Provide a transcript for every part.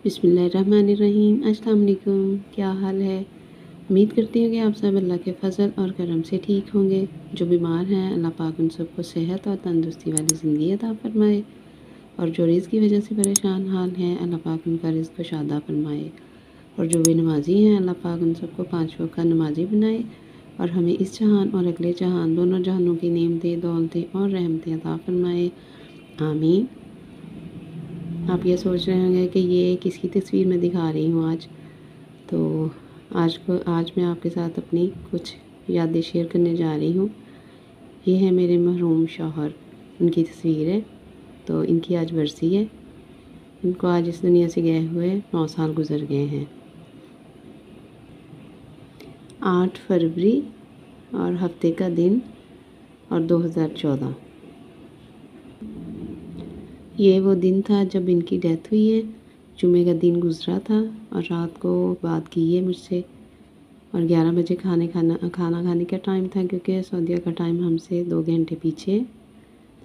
बिस्मिल्लाहिर्रहमानिर्रहीम। अस्सलाम वालेकुम। क्या हाल है? उम्मीद करती हूँ कि आप सब अल्लाह के फ़ज़ल और करम से ठीक होंगे। जो बीमार हैं अल्लाह पाक उन सबको सेहत और तंदुरुस्ती वाली ज़िंदगी अता फ़रमाए, और जो रिज़्क़ की वजह से परेशान हाल हैं अल्लाह पाक उनका रिज़्क़ कुशादा फ़रमाए, और जो बेनमाज़ी हैं अल्लाह पाक उन सबको 5 वक़्त का नमाज़ी बनाए, और हमें इस जहान और अगले जहान दोनों जहानों की नेमतें, दौलतें और रहमतें अता फ़रमाए। आमीन। आप ये सोच रहे होंगे कि ये किसकी तस्वीर मैं दिखा रही हूँ आज। तो आज मैं आपके साथ अपनी कुछ यादें शेयर करने जा रही हूँ। ये है मेरे मरहूम शौहर, उनकी तस्वीर है। तो इनकी आज बरसी है। इनको आज इस दुनिया से गए हुए 9 साल गुज़र गए हैं। 8 फरवरी और हफ्ते का दिन और 2014। ये वो दिन था जब इनकी डेथ हुई है। जुमे का दिन गुज़रा था और रात को बात की है मुझसे, और 11 बजे खाना खाने का टाइम था, क्योंकि सऊदीया का टाइम हमसे 2 घंटे पीछे है।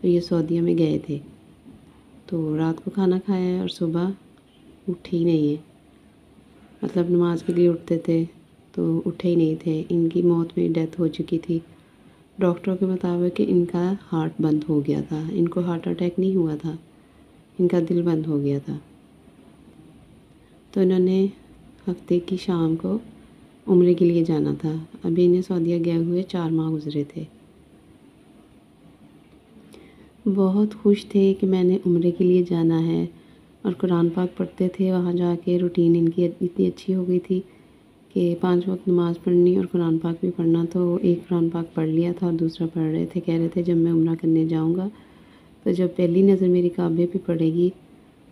तो ये सऊदीया में गए थे, तो रात को खाना खाया है और सुबह उठे ही नहीं है। मतलब नमाज के लिए उठते थे तो उठे ही नहीं थे। इनकी मौत में डेथ हो चुकी थी। डॉक्टरों के मुताबिक कि इनका हार्ट बंद हो गया था। इनको हार्ट अटैक नहीं हुआ था, इनका दिल बंद हो गया था। तो इन्होंने हफ्ते की शाम को उम्रे के लिए जाना था। अभी इन्हें सऊदीया गए हुए 4 माह गुज़रे थे। बहुत खुश थे कि मैंने उम्रे के लिए जाना है, और कुरान पाक पढ़ते थे। वहाँ जाके रूटीन इनकी इतनी अच्छी हो गई थी कि 5 वक्त नमाज़ पढ़नी और कुरान पाक भी पढ़ना। तो एक कुरान पाक पढ़ लिया था और दूसरा पढ़ रहे थे। कह रहे थे जब मैं उम्रा करने जाऊँगा तो जब पहली नज़र मेरी काबे पे पड़ेगी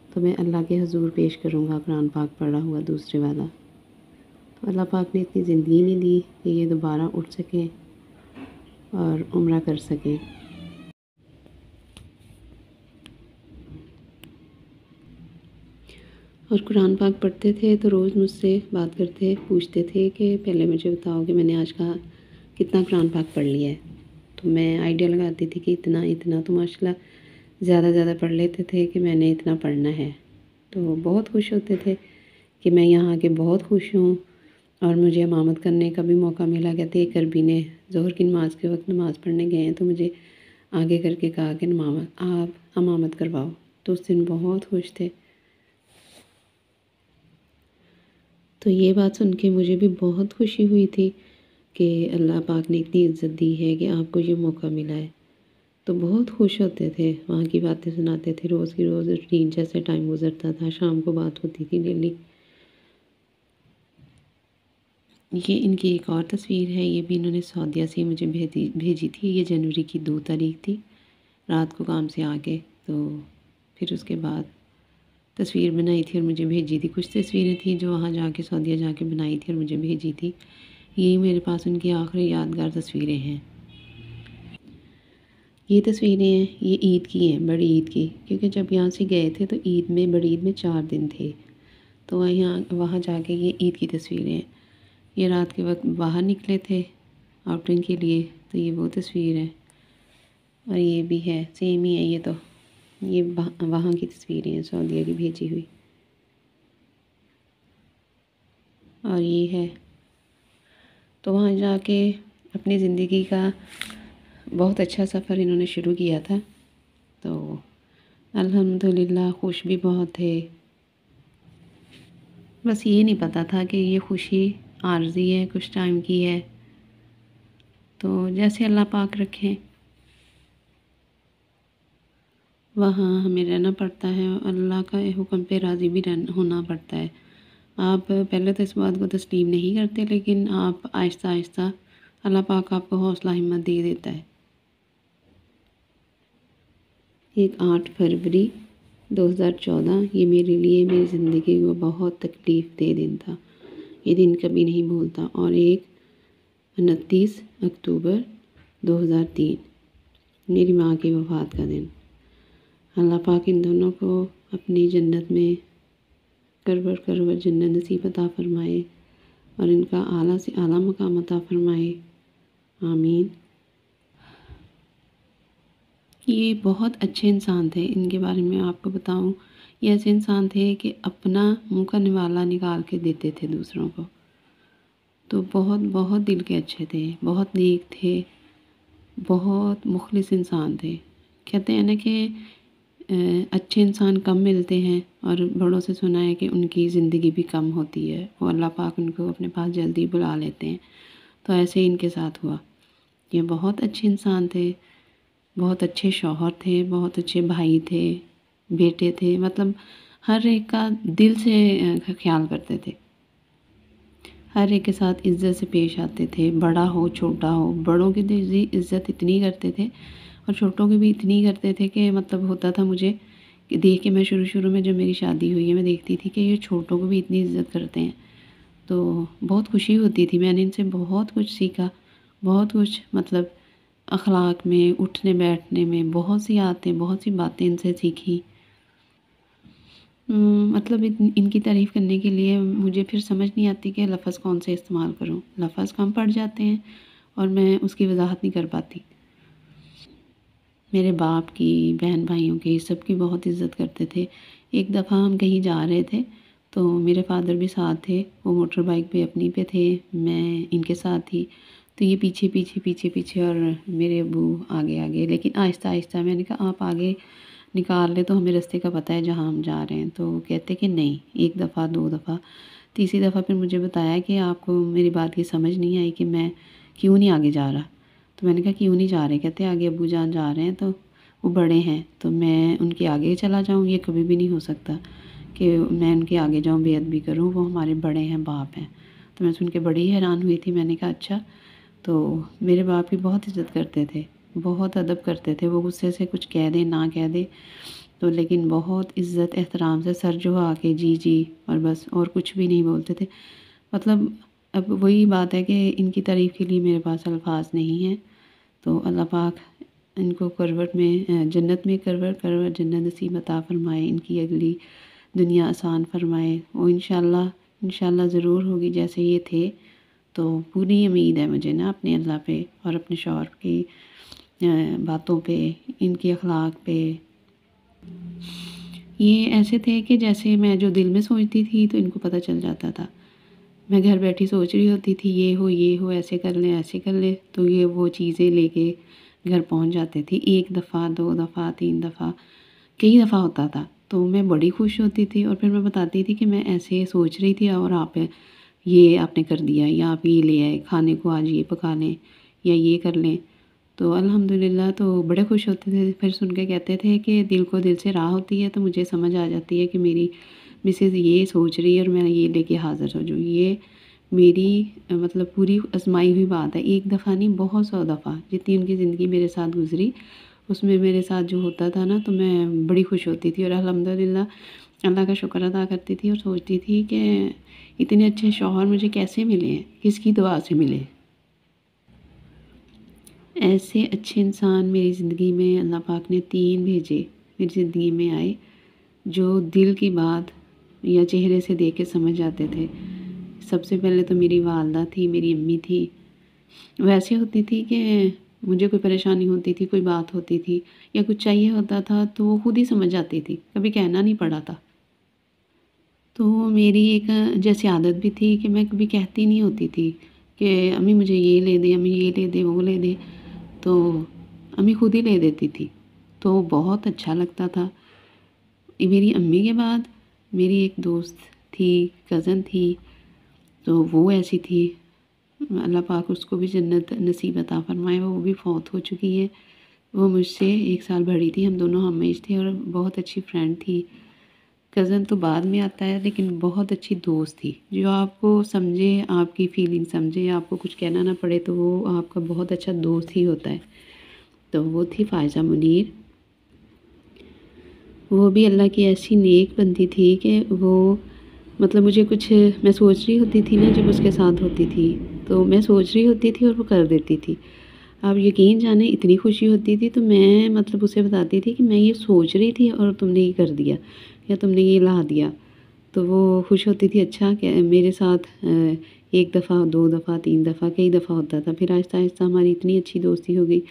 तो मैं अल्लाह के हजूर पेश करूँगा कुरान पाक पढ़ा हुआ दूसरे वाला। तो अल्लाह पाक ने इतनी ज़िंदगी नहीं दी कि ये दोबारा उठ सकें और उम्रा कर सकें। और कुरान पाक पढ़ते थे तो रोज़ मुझसे बात करते पूछते थे कि पहले मुझे बताओ कि मैंने आज का कितना कुरान पाक पढ़ लिया है। तो मैं आइडिया लगाती थी कि इतना इतना। तो माशाल्लाह ज़्यादा पढ़ लेते थे कि मैंने इतना पढ़ना है। तो बहुत खुश होते थे कि मैं यहाँ आके बहुत खुश हूँ, और मुझे इमामत करने का भी मौका मिला। कहते एक अरबी ने ज़ोहर की नमाज़ के वक्त नमाज़ पढ़ने गए हैं तो मुझे आगे करके कहा कि आप इमामत करवाओ। तो उस दिन बहुत खुश थे। तो ये बात सुन के मुझे भी बहुत खुशी हुई थी कि अल्लाह पाक ने इतनी इज़्ज़त दी है कि आपको ये मौका मिला है। तो बहुत खुश होते थे, वहाँ की बातें सुनाते थे। रोज़ की रोज़ रूटीन जैसे टाइम गुज़रता था, शाम को बात होती थी डेली। ये इनकी एक और तस्वीर है, ये भी इन्होंने सऊदीया से मुझे भेजी थी। ये जनवरी की 2 तारीख थी, रात को काम से आके। तो फिर उसके बाद तस्वीर बनाई थी और मुझे भेजी थी। कुछ तस्वीरें थी जो वहाँ जाके सऊदीया जाके बनाई थी और मुझे भेजी थी। यही मेरे पास उनकी आखिरी यादगार तस्वीरें हैं। ये तस्वीरें हैं, ये ईद की हैं, बड़ी ईद की, क्योंकि जब यहाँ से गए थे तो ईद में, बड़ी ईद में 4 दिन थे। तो वहाँ जाके ये ईद की तस्वीरें हैं। ये रात के वक्त बाहर निकले थे आउटिंग के लिए, तो ये वो तस्वीर है। और ये भी है, सेम ही है ये तो। ये वहाँ की तस्वीरें हैं, सऊदीया की भेजी हुई। और ये है, तो वहाँ जाके अपनी ज़िंदगी का बहुत अच्छा सफ़र इन्होंने शुरू किया था। तो अल्हम्दुलिल्लाह खुश भी बहुत थे। बस ये नहीं पता था कि ये खुशी आर्ज़ी है, कुछ टाइम की है। तो जैसे अल्लाह पाक रखें वहाँ हमें रहना पड़ता है, और अल्लाह का हुक्म पे राज़ी भी होना पड़ता है। आप पहले तो इस बात को तस्लीम नहीं करते, लेकिन आप आहिस्ता आहिस्ता अल्लाह पाक आपको हौसला हिम्मत दे देता है। एक 8 फरवरी 2014, ये मेरे लिए मेरी ज़िंदगी को बहुत तकलीफ़ दे दिन था। ये दिन कभी नहीं भूलता। और एक 29 अक्टूबर 2003, मेरी माँ की वफ़ात का दिन। अल्लाह पाक इन दोनों को अपनी जन्नत में करवर जन्नत नसीब अता फ़रमाए, और इनका आला से आला मकाम अता फ़रमाए। आमीन। ये बहुत अच्छे इंसान थे। इनके बारे में आपको बताऊं, ये ऐसे इंसान थे कि अपना मुँह का निवाला निकाल के देते थे दूसरों को। तो बहुत बहुत दिल के अच्छे थे, बहुत नेक थे, बहुत मुखलिस इंसान थे। कहते हैं ना कि अच्छे इंसान कम मिलते हैं, और बड़ों से सुना है कि उनकी ज़िंदगी भी कम होती है, वो अल्लाह पाक उनको अपने पास जल्दी बुला लेते हैं। तो ऐसे ही इनके साथ हुआ। ये बहुत अच्छे इंसान थे, बहुत अच्छे शौहर थे, बहुत अच्छे भाई थे, बेटे थे, मतलब हर एक का दिल से ख्याल करते थे। हर एक के साथ इज़्ज़त से पेश आते थे, बड़ा हो छोटा हो। बड़ों की तो इज़्ज़त इतनी करते थे और छोटों की भी इतनी करते थे कि मतलब होता था मुझे कि देख के, मैं शुरू में जब मेरी शादी हुई है मैं देखती थी कि ये छोटों को भी इतनी इज़्ज़त करते हैं। तो बहुत खुशी होती थी, मैंने इनसे बहुत कुछ सीखा, बहुत कुछ मतलब अखलाक में, उठने बैठने में, बहुत सी आदतें, बहुत सी बातें इनसे सीखी। मतलब इनकी तारीफ़ करने के लिए मुझे फिर समझ नहीं आती कि लफ़्ज़ कौन से इस्तेमाल करूँ। लफ़्ज़ कम पड़ जाते हैं और मैं उसकी वज़ाहत नहीं कर पाती। मेरे बाप की, बहन भाइयों की, सबकी बहुत इज़्ज़त करते थे। एक दफ़ा हम कहीं जा रहे थे, तो मेरे फ़ादर भी साथ थे, वो मोटर बाइक पे अपनी पे थे, मैं इनके साथ थी। तो ये पीछे पीछे पीछे पीछे और मेरे अब्बू आगे आगे, लेकिन आहिस्ता आहिस्ता। मैंने कहा आप आगे निकाल लें, तो हमें रास्ते का पता है जहाँ हम जा रहे हैं। तो कहते कि नहीं, एक दफ़ा, दो दफ़ा, तीसरी दफ़ा फिर मुझे बताया कि आपको मेरी बात की समझ नहीं आई कि मैं क्यों नहीं आगे जा रहा। तो मैंने कहा क्यों नहीं जा रहे? कहते आगे अब्बू जान जा रहे हैं, तो वो बड़े हैं, तो मैं उनके आगे चला जाऊँ, ये कभी भी नहीं हो सकता कि मैं उनके आगे जाऊँ, बेअदबी करूँ, वो हमारे बड़े हैं, बाप हैं। तो मैं सुन के बड़ी हैरान हुई थी। मैंने कहा अच्छा। तो मेरे बाप की बहुत इज़्ज़त करते थे, बहुत अदब करते थे। वो गुस्से से कुछ कह दें ना कह दें, तो लेकिन बहुत इज़्ज़त एहतराम से सर झुका के जी जी, और बस, और कुछ भी नहीं बोलते थे। मतलब अब वही बात है कि इनकी तारीफ़ के लिए मेरे पास अल्फाज नहीं हैं। तो अल्लाह पाक इनको करवट में, जन्नत में करवट करवट जन्नत नसीब अता फ़रमाए, इनकी अगली दुनिया आसान फ़रमाए। और इंशाअल्लाह इंशाअल्लाह ज़रूर होगी जैसे ये थे। तो पूरी उम्मीद है मुझे ना अपने अल्लाह पे और अपने शौहर की बातों पे, इनके अखलाक पे। ये ऐसे थे कि जैसे मैं जो दिल में सोचती थी तो इनको पता चल जाता था। मैं घर बैठी सोच रही होती थी ये हो, ऐसे कर लें, ऐसे कर लें, तो ये वो चीज़ें लेके घर पहुंच जाते थे। एक दफ़ा, दो दफ़ा, तीन दफ़ा, कई दफ़ा होता था। तो मैं बड़ी खुश होती थी और फिर मैं बताती थी कि मैं ऐसे सोच रही थी और आप ये आपने कर दिया, या आप ये ले आए खाने को, आज ये पका लें या ये कर लें। तो अल्हम्दुलिल्लाह, तो बड़े खुश होते थे। फिर सुन के कहते थे कि दिल को दिल से राह होती है, तो मुझे समझ आ जाती है कि मेरी मिसेज़ ये सोच रही है और मैं ये लेके हाज़िर हो जाऊँ। ये मेरी मतलब पूरी आज़माई हुई बात है। एक दफ़ा नहीं, बहुत सौ दफ़ा जितनी उनकी ज़िंदगी मेरे साथ गुज़री, उसमें मेरे साथ जो होता था ना, तो मैं बड़ी खुश होती थी और अल्हम्दुलिल्लाह अल्लाह का शुक्र अदा करती थी और सोचती थी कि इतने अच्छे शौहर मुझे कैसे मिले हैं, किसकी दुआ से मिले। ऐसे अच्छे इंसान मेरी ज़िंदगी में अल्लाह पाक ने 3 भेजे, मेरी ज़िंदगी में आए, जो दिल की बात या चेहरे से देख के समझ जाते थे। सबसे पहले तो मेरी वालदा थी, मेरी अम्मी थी। वो ऐसी होती थी कि मुझे कोई परेशानी होती थी, कोई बात होती थी या कुछ चाहिए होता था, तो वो खुद ही समझ जाती थी, कभी कहना नहीं पड़ा था। तो मेरी एक जैसी आदत भी थी कि मैं कभी कहती नहीं होती थी कि अम्मी मुझे ये ले दे, अम्मी ये ले दे, वो ले दे। तो अम्मी खुद ही ले देती थी, तो बहुत अच्छा लगता था। मेरी अम्मी के बाद मेरी एक दोस्त थी, कज़न थी, तो वो ऐसी थी। अल्लाह पाक उसको भी जन्नत नसीब अता फ़रमाए, वो भी फ़ौत हो चुकी है। वो मुझसे 1 साल बड़ी थी, हम दोनों हम एज थे और बहुत अच्छी फ्रेंड थी। कज़न तो बाद में आता है, लेकिन बहुत अच्छी दोस्त थी, जो आपको समझे, आपकी फ़ीलिंग समझे, आपको कुछ कहना ना पड़े, तो वो आपका बहुत अच्छा दोस्त ही होता है। तो वो थी फ़ायज़ा मुनीर। वो भी अल्लाह की ऐसी नेक बंदी थी कि वो मतलब मुझे कुछ, मैं सोच रही होती थी ना जब उसके साथ होती थी, तो मैं सोच रही होती थी और वो कर देती थी। आप यकीन जाने इतनी खुशी होती थी, तो मैं मतलब उसे बताती थी कि मैं ये सोच रही थी और तुमने ये कर दिया या तुमने ये ला दिया। तो वो खुश होती थी, अच्छा कि मेरे साथ 1 दफ़ा, 2 दफ़ा, 3 दफ़ा, कई दफ़ा होता था। फिर आहिस्ता आहिस्ता हमारी इतनी अच्छी दोस्ती हो गई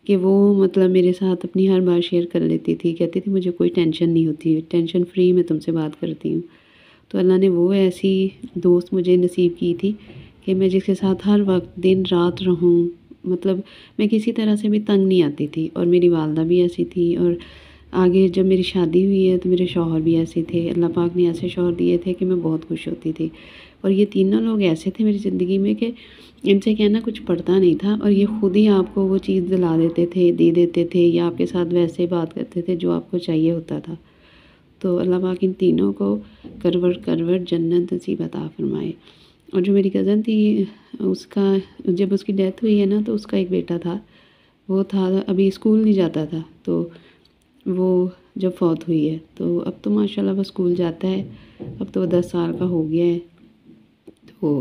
कि वो मतलब मेरे साथ अपनी हर बात शेयर कर लेती थी, कहती थी मुझे कोई टेंशन नहीं होती, टेंशन फ्री मैं तुमसे बात करती हूँ। तो अल्लाह ने वो ऐसी दोस्त मुझे नसीब की थी कि मैं जिसके साथ हर वक्त दिन रात रहूँ, मतलब मैं किसी तरह से भी तंग नहीं आती थी। और मेरी वालदा भी ऐसी थी, और आगे जब मेरी शादी हुई है तो मेरे शौहर भी ऐसे थे। अल्लाह पाक ने ऐसे शौहर दिए थे कि मैं बहुत खुश होती थी। और ये तीनों लोग ऐसे थे मेरी ज़िंदगी में कि इनसे कहना कुछ पड़ता नहीं था, और ये खुद ही आपको वो चीज़ दिला देते थे, दे देते थे, या आपके साथ वैसे बात करते थे जो आपको चाहिए होता था। तो अल्लाह पाक इन तीनों को करवट करवट जन्नत नसीब अता फरमाए। और जो मेरी कज़न थी, उसका जब उसकी डेथ हुई है ना, तो उसका एक बेटा था, वो था अभी स्कूल नहीं जाता था, तो वो जब फौत हुई है तो अब तो माशाल्लाह वो स्कूल जाता है। अब तो वो 10 साल का हो गया है। तो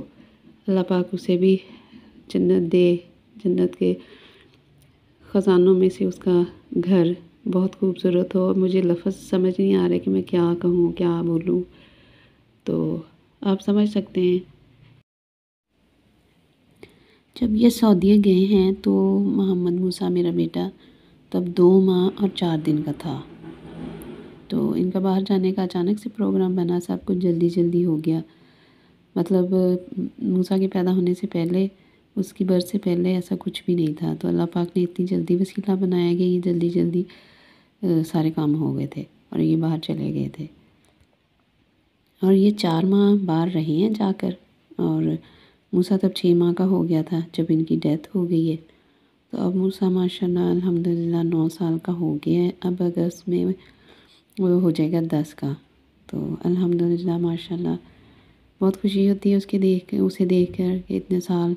अल्लाह पाक उसे भी जन्नत दे, जन्नत के ख़जानों में से उसका घर बहुत खूबसूरत हो। मुझे लफ्ज़ समझ नहीं आ रहे कि मैं क्या कहूँ, क्या बोलूँ। तो आप समझ सकते हैं। जब ये सऊदीया गए हैं तो मोहम्मद मूसा मेरा बेटा तब 2 माह और 4 दिन का था। तो इनका बाहर जाने का अचानक से प्रोग्राम बना, सब कुछ जल्दी-जल्दी हो गया। मतलब मूसा के पैदा होने से पहले, उसकी बर्थ से पहले ऐसा कुछ भी नहीं था। तो अल्लाह पाक ने इतनी जल्दी वसीला बनाया कि ये जल्दी-जल्दी सारे काम हो गए थे और ये बाहर चले गए थे। और ये 4 माह बाहर रहे हैं जाकर, और मूसा तब 6 माह का हो गया था जब इनकी डेथ हो गई है। तो अब मूसा माशाल्लाह अल्हम्दुलिल्लाह 9 साल का हो गया है। अब अगस्त में वो हो जाएगा 10 का। तो अल्हम्दुलिल्लाह माशाल्लाह बहुत खुशी होती है उसे देख कर कि इतने साल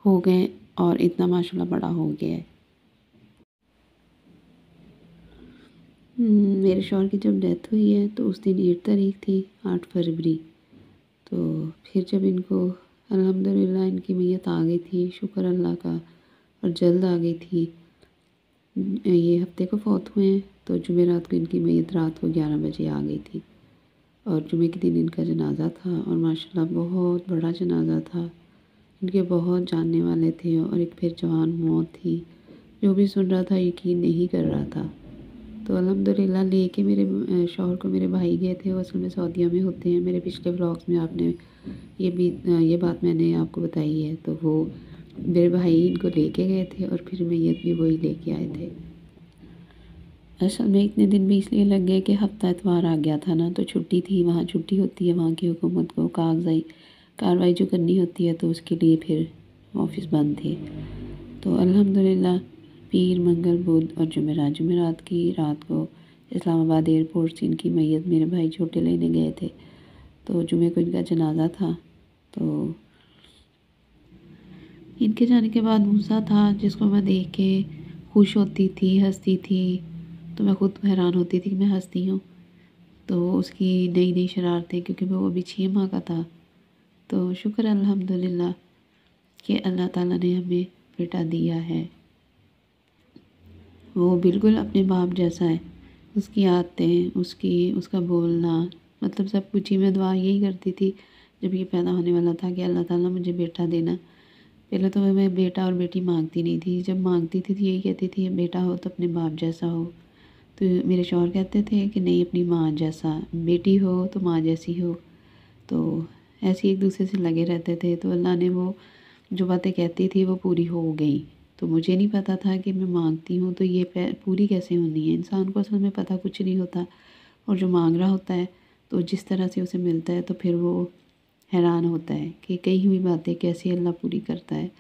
हो गए और इतना माशाल्लाह बड़ा हो गया है। मेरे शौहर की जब डेथ हुई है तो उस दिन 8 तारीख थी, 8 फरवरी। तो फिर जब इनको अल्हम्दुलिल्लाह इनकी मैयत आ गई थी, शुक्र अल्लाह का, और जल्द आ गई थी। ये हफ्ते को फौत हुए हैं, तो जुमेरात को इनकी मैयत रात को 11 बजे आ गई थी। और जुमे के दिन इनका जनाज़ा था, और माशाल्लाह बहुत बड़ा जनाज़ा था। इनके बहुत जानने वाले थे, और एक फिर जवान मौत थी। जो भी सुन रहा था यकीन नहीं कर रहा था। तो अल्हम्दुलिल्लाह लेके मेरे शौहर को मेरे भाई गए थे। वो असल में सऊदीया में होते हैं। मेरे पिछले व्लॉग्स में आपने ये बात मैंने आपको बताई है। तो वो मेरे भाई इनको लेके गए थे, और फिर मैयत भी वही लेके आए थे। असल में इतने दिन भी इसलिए लग गए कि हफ्ता इतवार आ गया था ना, तो छुट्टी थी, वहाँ छुट्टी होती है वहाँ की हुकूमत को, कागज़ाई कार्रवाई जो करनी होती है, तो उसके लिए फिर ऑफिस बंद थे। तो अल्हम्दुलिल्लाह पीर, मंगल, बुध और जुमेरात की रात को इस्लामाबाद एयरपोर्ट से इनकी मैयत मेरे भाई छोटे लेने गए थे। तो जुमे को इनका जनाज़ा था। तो इनके जाने के बाद मूसा था जिसको मैं देख के खुश होती थी, हंसती थी। तो मैं खुद हैरान होती थी कि मैं हंसती हूँ। तो उसकी नई नई शरारतें, क्योंकि वो अभी 6 माह का था। तो शुक्र अल्हम्दुलिल्लाह कि अल्लाह ताला ने हमें बेटा दिया है। वो बिल्कुल अपने बाप जैसा है। उसकी आदतें, उसका बोलना, मतलब सब कुछ ही। मैं दुआ यही करती थी जब ये पैदा होने वाला था कि अल्लाह ताला मुझे बेटा देना। पहले तो मैं बेटा और बेटी मांगती नहीं थी। जब मांगती थी तो यही कहती थी बेटा हो तो अपने बाप जैसा हो। तो मेरे शौहर कहते थे कि नहीं, अपनी माँ जैसा, बेटी हो तो माँ जैसी हो। तो ऐसे एक दूसरे से लगे रहते थे। तो अल्लाह ने वो जो बातें कहती थी वो पूरी हो गई। तो मुझे नहीं पता था कि मैं मांगती हूँ तो ये पूरी कैसे होनी है। इंसान को असल में पता कुछ नहीं होता, और जो मांग रहा होता है तो जिस तरह से उसे मिलता है तो फिर वो हैरान होता है कि कही हुई बातें कैसे अल्लाह पूरी करता है।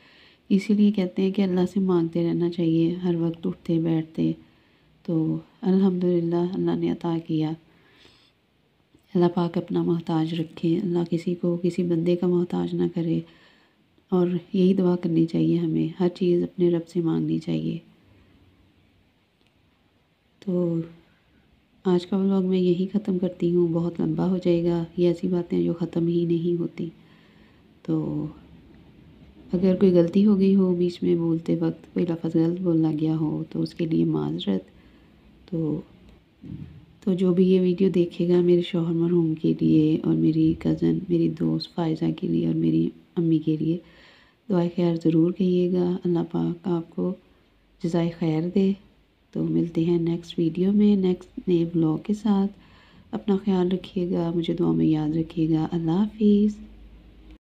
इसीलिए कहते हैं कि अल्लाह से मांगते रहना चाहिए हर वक्त, उठते बैठते। तो अल्हम्दुलिल्लाह अल्लाह ने अता किया। अल्लाह पाक अपना मोहताज रखे, अल्लाह किसी को किसी बंदे का मोहताज ना करे। और यही दुआ करनी चाहिए हमें, हर चीज़ अपने रब से मांगनी चाहिए। तो आज का व्लॉग मैं यही ख़त्म करती हूँ, बहुत लंबा हो जाएगा। ये ऐसी बातें जो ख़त्म ही नहीं होती। तो अगर कोई गलती हो गई हो बीच में बोलते वक्त, कोई लफ्ज़ गलत बोला गया हो तो उसके लिए माज़रत। तो जो भी ये वीडियो देखेगा मेरे शौहर मरहूम के लिए, और मेरी कज़न, मेरी दोस्त फ़ायज़ा के लिए, और मेरी अम्मी के लिए दुआ खैर ज़रूर कहिएगा। अल्लाह पाक आपको जज़ाए खैर दे। तो मिलते हैं नेक्स्ट वीडियो में नेक्स्ट नए ब्लॉग के साथ। अपना ख्याल रखिएगा, मुझे दुआ में याद रखिएगा। अल्लाह हाफिज़।